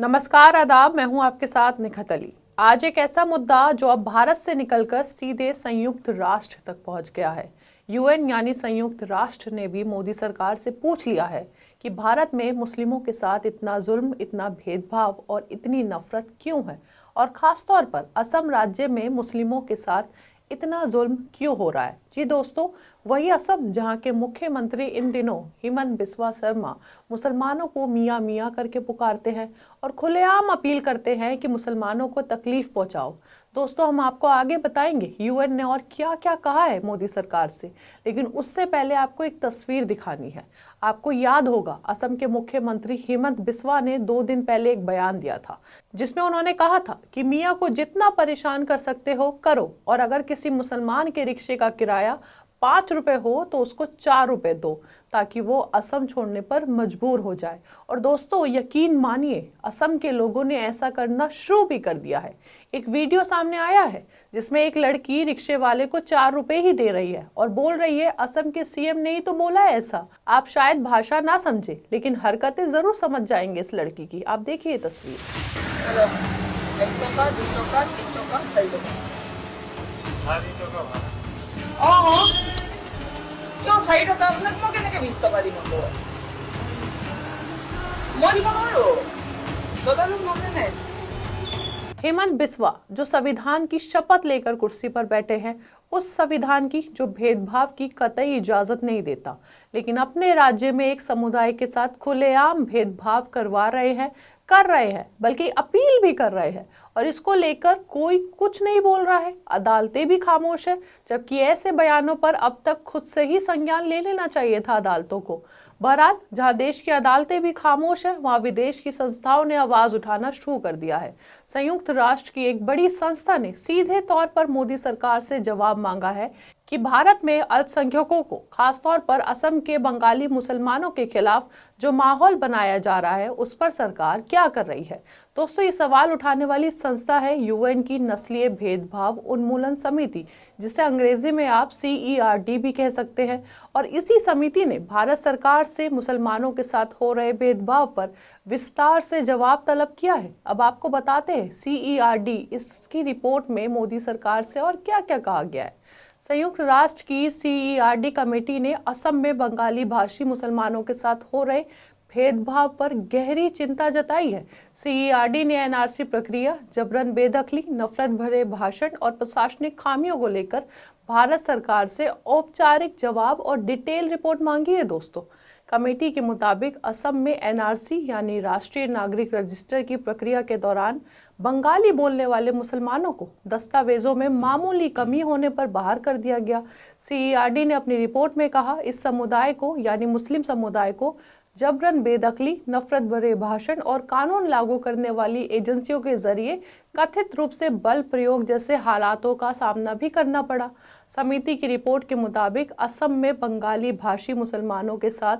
नमस्कार, आदाब। मैं हूं आपके साथ निखत अली। आज एक ऐसा मुद्दा जो अब भारत से निकलकर सीधे संयुक्त राष्ट्र तक पहुंच गया है। यूएन यानी संयुक्त राष्ट्र ने भी मोदी सरकार से पूछ लिया है कि भारत में मुस्लिमों के साथ इतना जुल्म, इतना भेदभाव और इतनी नफरत क्यों है, और खासतौर पर असम राज्य में मुस्लिमों के साथ इतना जुल्म क्यों हो रहा है। जी दोस्तों, वही असम जहां के मुख्यमंत्री इन दिनों हिमंत बिस्वा शर्मा मुसलमानों को मियाँ मियाँ करके पुकारते हैं और खुलेआम अपील करते हैं कि मुसलमानों को तकलीफ पहुंचाओ। दोस्तों, हम आपको आगे बताएंगे यूएन ने और क्या क्या कहा है मोदी सरकार से, लेकिन उससे पहले आपको एक तस्वीर दिखानी है। आपको याद होगा, असम के मुख्यमंत्री हिमंत बिस्वा ने 2 दिन पहले एक बयान दिया था जिसमें उन्होंने कहा था कि मियाँ को जितना परेशान कर सकते हो करो, और अगर किसी मुसलमान के रिक्शे का किराया 5 रुपए हो तो उसको 4 रुपए दो, ताकि वो असम छोड़ने पर मजबूर हो जाए। और दोस्तों, यकीन मानिए, असम के लोगों ने ऐसा करना शुरू भी कर दिया है। एक वीडियो सामने आया है जिसमें एक लड़की रिक्शे वाले को 4 रुपए ही दे रही है और बोल रही है, असम के सीएम ने ही तो बोला है ऐसा। आप शायद भाषा ना समझे, लेकिन हरकतें जरूर समझ जाएंगे इस लड़की की। आप देखिए तस्वीर।今日サイドカーブもけなきゃ見つかばりもと。もりものドラルもね。हेमंत बिस्वा जो संविधान की शपथ लेकर कुर्सी पर बैठे हैं, उस संविधान की जो भेदभाव की कतई इजाजत नहीं देता, लेकिन अपने राज्य में एक समुदाय के साथ खुलेआम भेदभाव करवा रहे हैं, कर रहे हैं, बल्कि अपील भी कर रहे हैं, और इसको लेकर कोई कुछ नहीं बोल रहा है। अदालतें भी खामोश है, जबकि ऐसे बयानों पर अब तक खुद से ही संज्ञान ले लेना चाहिए था अदालतों को। बहरहाल, जहां देश की अदालतें भी खामोश है, वहां विदेश की संस्थाओं ने आवाज उठाना शुरू कर दिया है। संयुक्त राष्ट्र की एक बड़ी संस्था ने सीधे तौर पर मोदी सरकार से जवाब मांगा है कि भारत में अल्पसंख्यकों को, खासतौर पर असम के बंगाली मुसलमानों के खिलाफ जो माहौल बनाया जा रहा है, उस पर सरकार क्या कर रही है। दोस्तों, ये सवाल उठाने वाली संस्था है यूएन की नस्लीय भेदभाव उन्मूलन समिति, जिसे अंग्रेजी में आप CERD भी कह सकते हैं। और इसी समिति ने भारत सरकार से मुसलमानों के साथ हो रहे भेदभाव पर विस्तार से जवाब तलब किया है। अब आपको बताते हैं CERD इसकी रिपोर्ट में मोदी सरकार से और क्या क्या कहा गया है। संयुक्त राष्ट्र की CERD कमेटी ने असम में बंगाली भाषी मुसलमानों के साथ हो रहे भेदभाव पर गहरी चिंता जताई है। CERD ने NRC प्रक्रिया, जबरन बेदखली, नफरत भरे भाषण और प्रशासनिक खामियों को लेकर भारत सरकार से औपचारिक जवाब और डिटेल रिपोर्ट मांगी है। दोस्तों, कमेटी के मुताबिक असम में NRC यानी राष्ट्रीय नागरिक रजिस्टर की प्रक्रिया के दौरान बंगाली बोलने वाले मुसलमानों को दस्तावेजों में मामूली कमी होने पर बाहर कर दिया गया। CERD ने अपनी रिपोर्ट में कहा, इस समुदाय को यानी मुस्लिम समुदाय को जबरन बेदखली, नफरत भरे भाषण और कानून लागू करने वाली एजेंसियों के जरिए कथित रूप से बल प्रयोग जैसे हालातों का सामना भी करना पड़ा। समिति की रिपोर्ट के मुताबिक असम में बंगाली भाषी मुसलमानों के साथ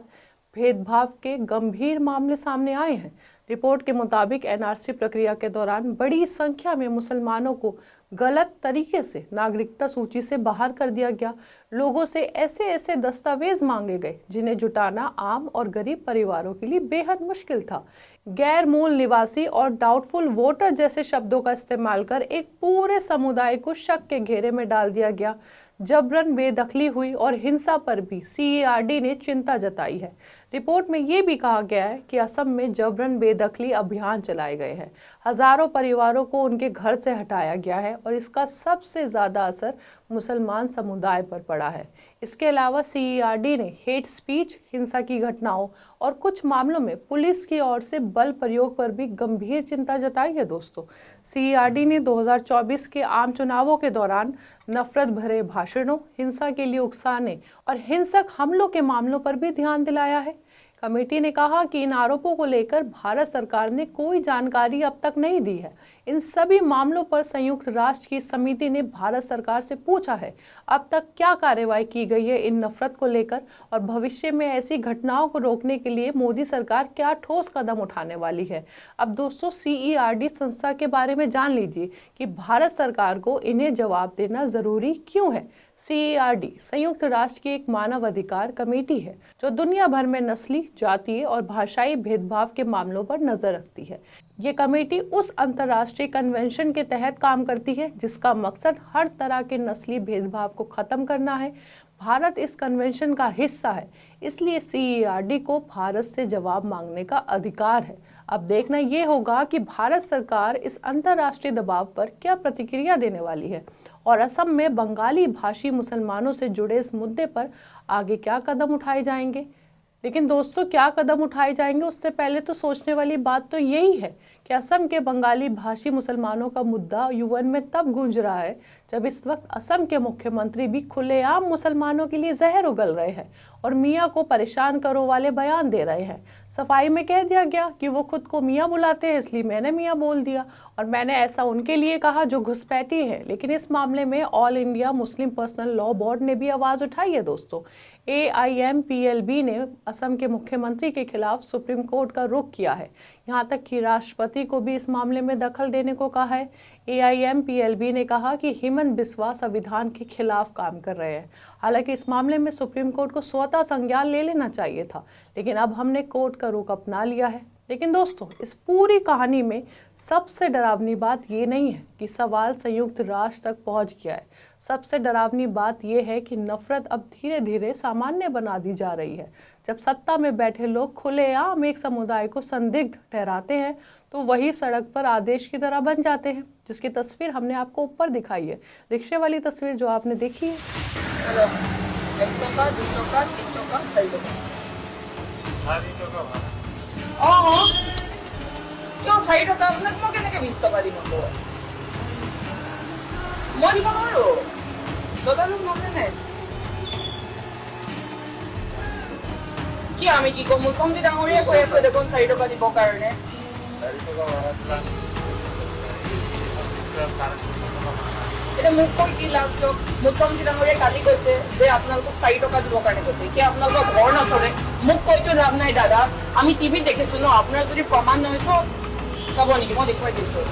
भेदभाव के गंभीर मामले सामने आए हैं। रिपोर्ट के मुताबिक NRC प्रक्रिया के दौरान बड़ी संख्या में मुसलमानों को गलत तरीके से नागरिकता सूची से बाहर कर दिया गया। लोगों से ऐसे ऐसे दस्तावेज मांगे गए जिन्हें जुटाना आम और गरीब परिवारों के लिए बेहद मुश्किल था। गैर मूल निवासी और डाउटफुल वोटर जैसे शब्दों का इस्तेमाल कर एक पूरे समुदाय को शक के घेरे में डाल दिया गया। जबरन बेदखली हुई और हिंसा पर भी CERD ने चिंता जताई है। रिपोर्ट में ये भी कहा गया है कि असम में जबरन बेदखली अभियान चलाए गए हैं। हजारों परिवारों को उनके घर से हटाया गया है और इसका सबसे ज्यादा असर मुसलमान समुदाय पर पड़ा है। इसके अलावा CERD ने हेट स्पीच, हिंसा की घटनाओं और कुछ मामलों में पुलिस की ओर से बल प्रयोग पर भी गंभीर चिंता जताई है। दोस्तों, CERD ने 2024 के आम चुनावों के दौरान नफरत भरे भाषणों, हिंसा के लिए उकसाने और हिंसक हमलों के मामलों पर भी ध्यान दिलाया है। कमेटी ने कहा कि इन आरोपों को लेकर भारत सरकार ने कोई जानकारी अब तक नहीं दी है। इन सभी मामलों पर संयुक्त राष्ट्र की समिति ने भारत सरकार से पूछा है, अब तक क्या कार्रवाई की गई है इन नफरत को लेकर, और भविष्य में ऐसी घटनाओं को रोकने के लिए मोदी सरकार क्या ठोस कदम उठाने वाली है। अब दोस्तों, CERD संस्था के बारे में जान लीजिए कि भारत सरकार को इन्हें जवाब देना जरूरी क्यों है। CERD संयुक्त राष्ट्र की एक मानव अधिकार कमेटी है जो दुनिया भर में नस्ली, जातीय और भाषाई भेदभाव के मामलों पर नजर रखती है। ये कमेटी उस अंतर्राष्ट्रीय कन्वेंशन के तहत काम करती है जिसका मकसद हर तरह के नस्ली भेदभाव को खत्म करना है। भारत इस कन्वेंशन का हिस्सा है, इसलिए CERD को भारत से जवाब मांगने का अधिकार है। अब देखना ये होगा कि भारत सरकार इस अंतर्राष्ट्रीय दबाव पर क्या प्रतिक्रिया देने वाली है और असम में बंगाली भाषी मुसलमानों से जुड़े इस मुद्दे पर आगे क्या कदम उठाए जाएंगे। लेकिन दोस्तों, क्या कदम उठाए जाएंगे उससे पहले तो सोचने वाली बात तो यही है कि असम के बंगाली भाषी मुसलमानों का मुद्दा UN में तब गूंज रहा है जब इस वक्त असम के मुख्यमंत्री भी खुलेआम मुसलमानों के लिए जहर उगल रहे हैं और मियाँ को परेशान करो वाले बयान दे रहे हैं। सफाई में कह दिया गया कि वो खुद को मियाँ बुलाते हैं, इसलिए मैंने मियाँ बोल दिया और मैंने ऐसा उनके लिए कहा जो घुसपैठी है। लेकिन इस मामले में all India Muslim personal law board ने भी आवाज उठाई है दोस्तों। AIMPLB ने असम के मुख्यमंत्री के खिलाफ सुप्रीम कोर्ट का रुख किया है, यहाँ तक कि राष्ट्रपति को भी इस मामले में दखल देने को कहा है। AIMPLB ने कहा कि हेमंत बिस्वा संविधान के खिलाफ काम कर रहे हैं। हालांकि इस मामले में सुप्रीम कोर्ट को स्वतः संज्ञान ले लेना चाहिए था, लेकिन अब हमने कोर्ट का रुख अपना लिया है। लेकिन दोस्तों, इस पूरी कहानी में सबसे डरावनी बात ये नहीं है कि सवाल संयुक्त राष्ट्र तक पहुंच गया है। सबसे डरावनी बात यह है कि नफरत अब धीरे धीरे सामान्य बना दी जा रही है। जब सत्ता में बैठे लोग खुलेआम एक समुदाय को संदिग्ध ठहराते हैं तो वही सड़क पर आदेश की तरह बन जाते हैं, जिसकी तस्वीर हमने आपको ऊपर दिखाई है। रिक्शे वाली तस्वीर जो आपने देखी है। हेलो, 1 टका 2 टका 3 टका 4 टका। কিয় 4 টকা আপোনাক মই কেনেকে 20 টকা দিম আকৌ? মই দিব নোৱাৰো। দলালক মানে নাই। কি আমি কি কম? মুখ্যমন্ত্ৰী ডাঙৰীয়াই কৈ আছে দেখোন 4 টকা দিবৰ কাৰণে। 4 টকা ভাড়া এটা মোক কৈ কি লাভ দিয়ক? মুখ্যমন্ত্ৰী ডাঙৰীয়াই কালি কৈছে যে আপোনালোকক 4 টকা দিবৰ কাৰণে কৈছে। এতিয়া আপোনালোকৰ ঘৰ নচলে, মোক কৈতো লাভ নাই দাদা। আমি টিভিত দেখিছো ন, আপোনাৰ যদি প্ৰমাণ নহয় চব চাব নেকি? মই দেখুৱাই দিছো।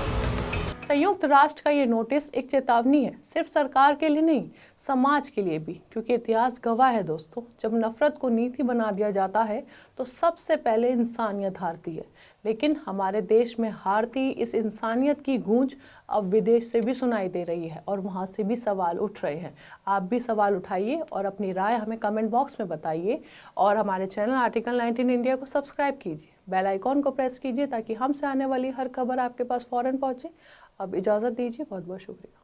संयुक्त राष्ट्र का ये नोटिस एक चेतावनी है, सिर्फ सरकार के लिए नहीं, समाज के लिए भी, क्योंकि इतिहास गवाह है दोस्तों, जब नफरत को नीति बना दिया जाता है तो सबसे पहले इंसानियत हारती है। लेकिन हमारे देश में हारती इस इंसानियत की गूंज अब विदेश से भी सुनाई दे रही है और वहाँ से भी सवाल उठ रहे हैं। आप भी सवाल उठाइए और अपनी राय हमें कमेंट बॉक्स में बताइए और हमारे चैनल आर्टिकल 19 इंडिया को सब्सक्राइब कीजिए, बेल आइकॉन को प्रेस कीजिए ताकि हमसे आने वाली हर खबर आपके पास फौरन पहुँचे। अब इजाज़त दीजिए, बहुत बहुत शुक्रिया।